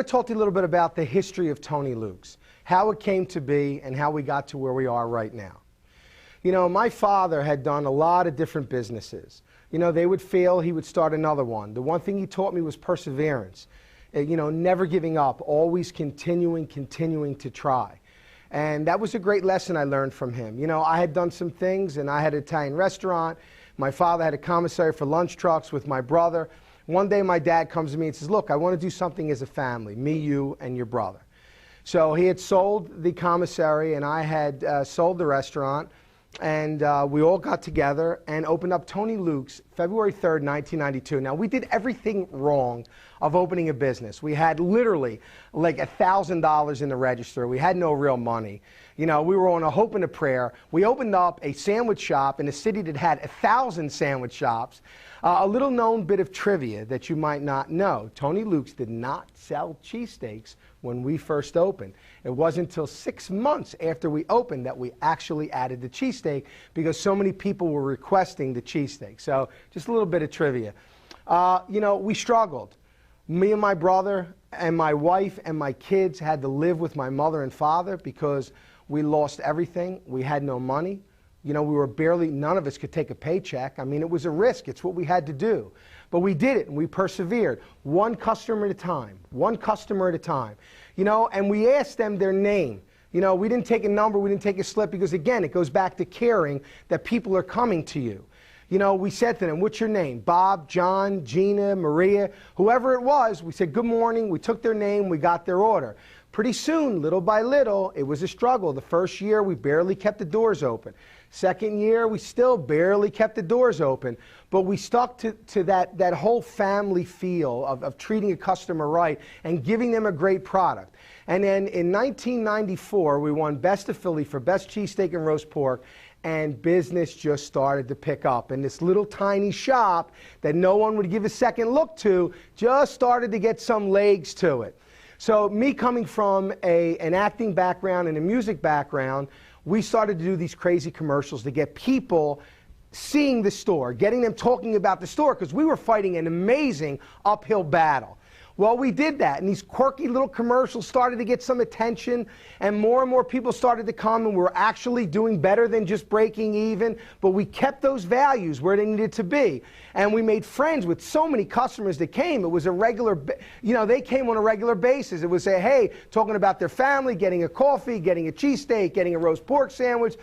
want to talk to you a little bit about the history of Tony Luke's, how it came to be and how we got to where we are right now. You know, my father had done a lot of different businesses. You know, they would fail, he would start another one. The one thing he taught me was perseverance. You know, never giving up, always continuing to try. And that was a great lesson I learned from him. You know, I had done some things, and I had an Italian restaurant. My father had a commissary for lunch trucks with my brother. One day my dad comes to me and says, look, I want to do something as a family, me, you, and your brother. So he had sold the commissary, and I had sold the restaurant. And we all got together and opened up Tony Luke's February 3rd, 1992. Now, we did everything wrong of opening a business. We had literally like $1,000 in the register. We had no real money. You know, we were on a hope and a prayer. We opened up a sandwich shop in a city that had 1,000 sandwich shops. A little known bit of trivia that you might not know. Tony Luke's did not sell cheesesteaks when we first opened. It wasn't until 6 months after we opened that we actually added the cheesesteak because so many people were requesting the cheesesteak. So just a little bit of trivia. You know, we struggled. Me and my brother and my wife and my kids had to live with my mother and father because we lost everything. We had no money. You know, we were barely, none of us could take a paycheck. I mean, it was a risk. It's what we had to do. But we did it, and we persevered. One customer at a time. One customer at a time. You know, and we asked them their name. You know, we didn't take a number, we didn't take a slip, because again, it goes back to caring that people are coming to you. You know, we said to them, what's your name? Bob, John, Gina, Maria, whoever it was. We said, good morning. We took their name. We got their order. Pretty soon, little by little, it was a struggle. The first year, we barely kept the doors open. Second year, we still barely kept the doors open. But we stuck to that whole family feel of treating a customer right and giving them a great product. And then in 1994, we won Best of Philly for Best Cheesesteak and Roast Pork. And business just started to pick up. And this little tiny shop that no one would give a second look to just started to get some legs to it. So me coming from an acting background and a music background, we started to do these crazy commercials to get people seeing the store, getting them talking about the store, because we were fighting an amazing uphill battle. Well, we did that, and these quirky little commercials started to get some attention, and more people started to come, and we were actually doing better than just breaking even, but we kept those values where they needed to be. And we made friends with so many customers that came. It was a regular, you know, they came on a regular basis. It would say, hey, talking about their family, getting a coffee, getting a cheesesteak, getting a roast pork sandwich.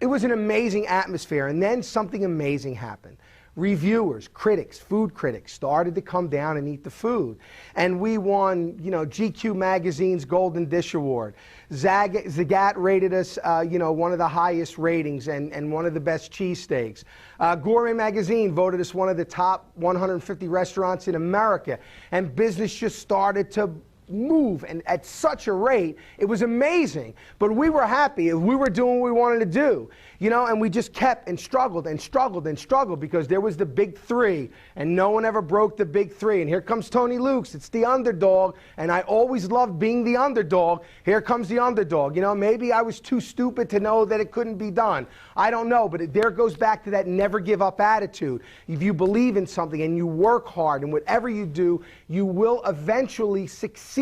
It was an amazing atmosphere, and then something amazing happened. Reviewers, critics, food critics started to come down and eat the food. And we won, you know, GQ Magazine's Golden Dish Award. Zagat rated us, you know, one of the highest ratings and one of the best cheesesteaks. Gourmet Magazine voted us one of the top 150 restaurants in America. And business just started to move, and at such a rate, it was amazing. But we were happy. We were doing what we wanted to do, you know, and we just kept and struggled and struggled and struggled because there was the big three, and no one ever broke the big three. And here comes Tony Luke's. It's the underdog, and I always loved being the underdog. Here comes the underdog. You know, maybe I was too stupid to know that it couldn't be done. I don't know, but there goes back to that never give up attitude. If you believe in something and you work hard, and whatever you do, you will eventually succeed.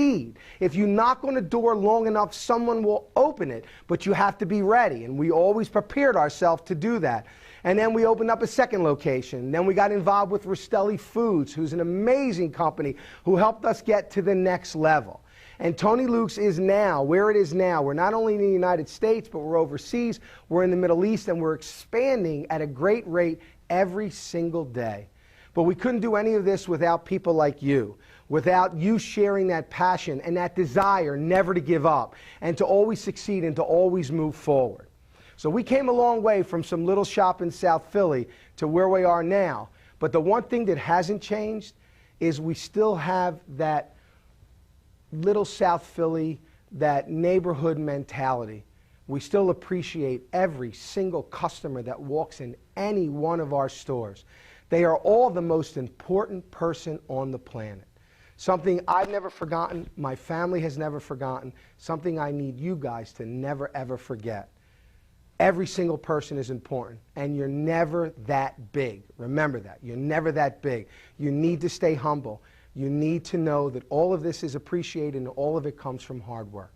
If you knock on a door long enough, someone will open it, but you have to be ready, and we always prepared ourselves to do that. And then we opened up a second location. Then we got involved with Rastelli Foods, who's an amazing company who helped us get to the next level. And Tony Luke's is now where it is now. We're not only in the United States, but we're overseas. We're in the Middle East, and we're expanding at a great rate every single day. But we couldn't do any of this without people like you, without you sharing that passion and that desire never to give up and to always succeed and to always move forward. So we came a long way from some little shop in South Philly to where we are now. But the one thing that hasn't changed is we still have that little South Philly, that neighborhood mentality. We still appreciate every single customer that walks in any one of our stores. They are all the most important person on the planet. Something I've never forgotten, my family has never forgotten, something I need you guys to never ever forget. Every single person is important, and you're never that big. Remember that. You're never that big. You need to stay humble. you need to know that all of this is appreciated and all of it comes from hard work.